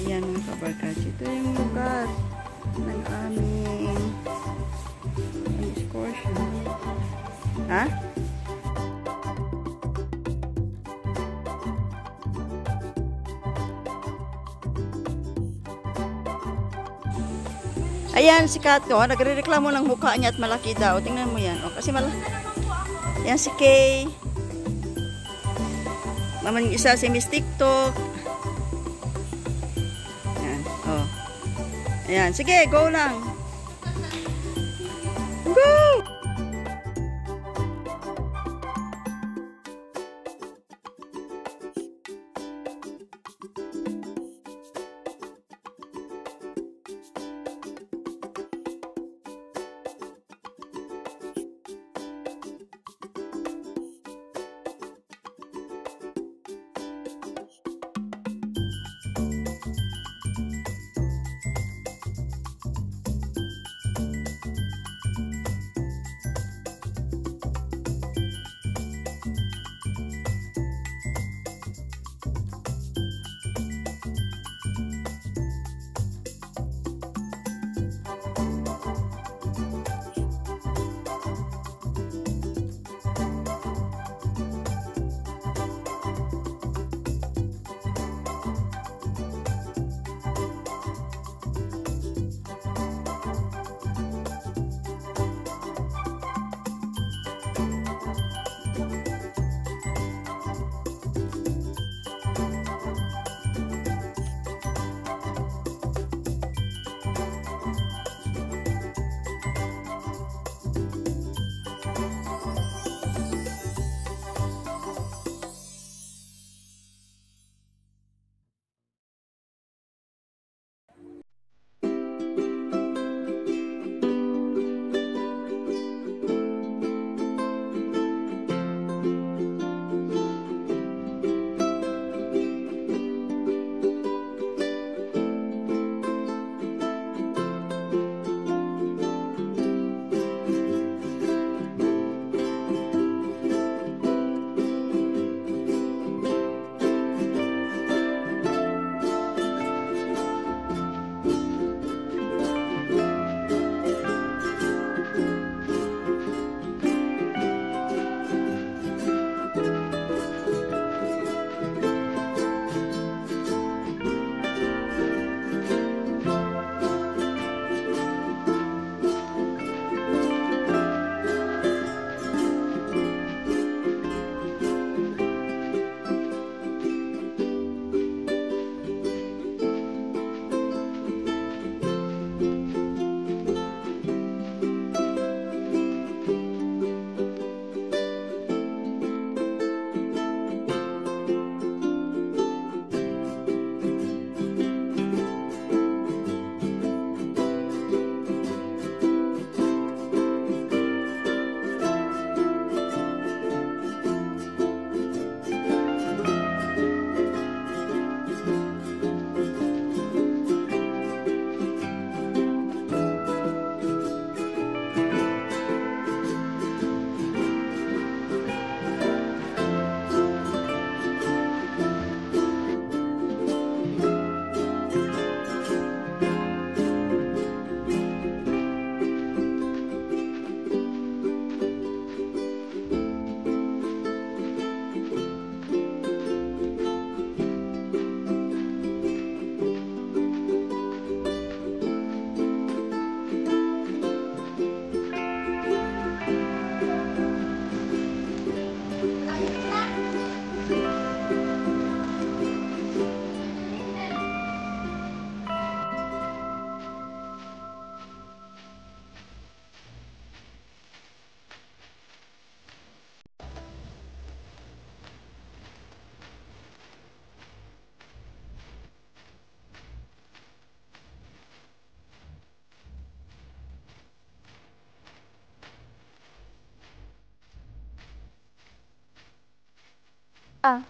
Ayan mga kabarkada, ito yung lugar ng aming excursion. Ha? Ayan si Kato, nagre-reklamo ng mukha niya at malaki daw. Tingnan mo yan. O, kasi malaki. Ayan si Kay. Naman yung isa si Miss TikTok. Ayan. O. Ayan. Sige, go lang. Go! Ah.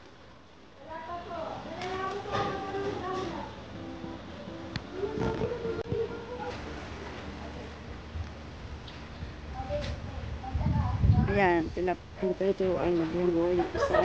Ayan, pinapunta ito ang nag-enroll isa.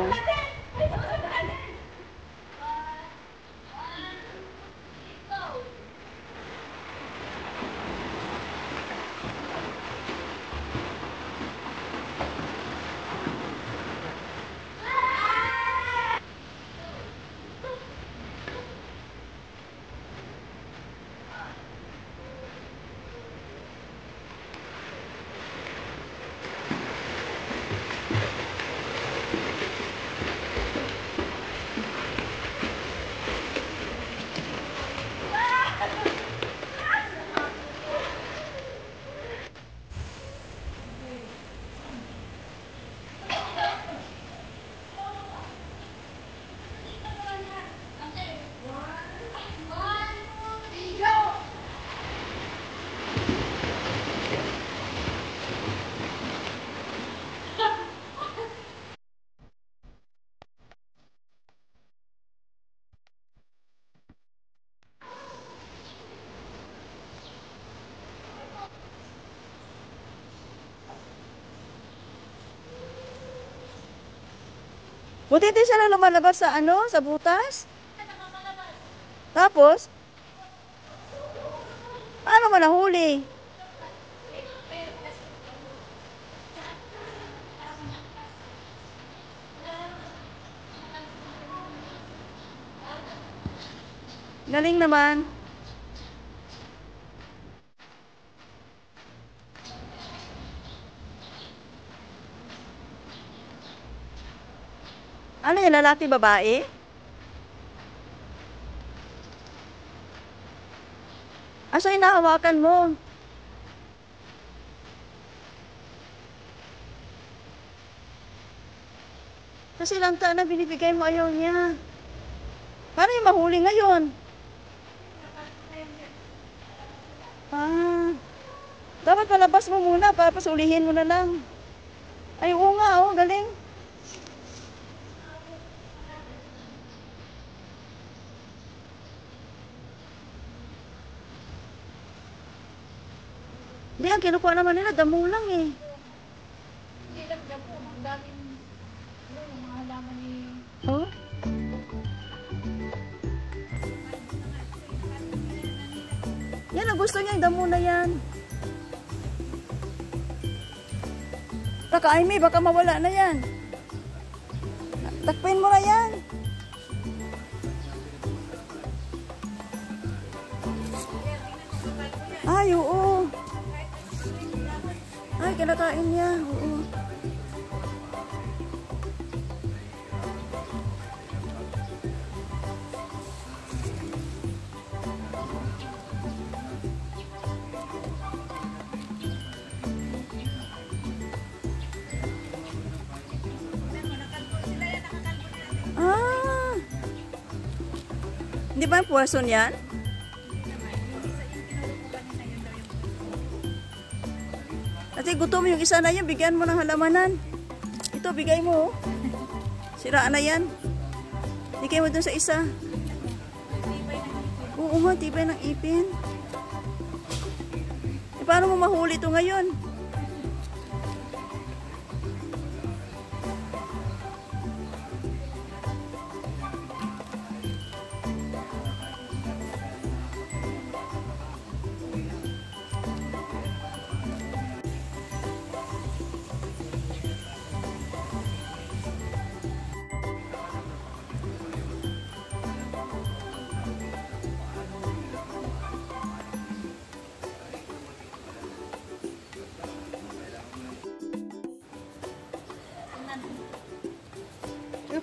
Buti din sila lumalabas sa ano, sa butas. Tapos, paano mo nahuli? Galing naman. Ano yung lalaki babae? Asa hinahawakan mo? Kasi lang na binibigay mo ayaw niya. Paano yung mahuli ngayon? Ah, dapat palabas mo muna para pasulihin mo na lang. Ay, oo nga, oh, galing. Hindi, ang kinukuha naman nila, damo lang eh. Hindi lang damo, ang daming mga halaman ni... Oh? Yan, ang gusto niya, yung damo na yan. Baka, Aimee, baka mawala na yan. Takpin mo na yan. Ay, oo. Ay, kinakain niya. Oo. Ah. Hindi ba yung puwason yan? Ate, gutom yung isa na yan. Bigyan mo ng halamanan. Ito, bigay mo. Siraan na yan. Bigay mo dun sa isa. Oo nga, tibay ng ipin. E, paano mo mahuli ito ngayon?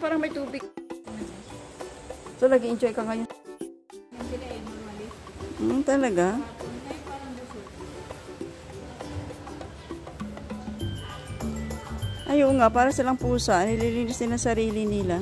Parang may tubig. So, lagi-enjoy ka ngayon. Talaga? Ayun nga, para silang pusa. Nililinis nila sarili nila.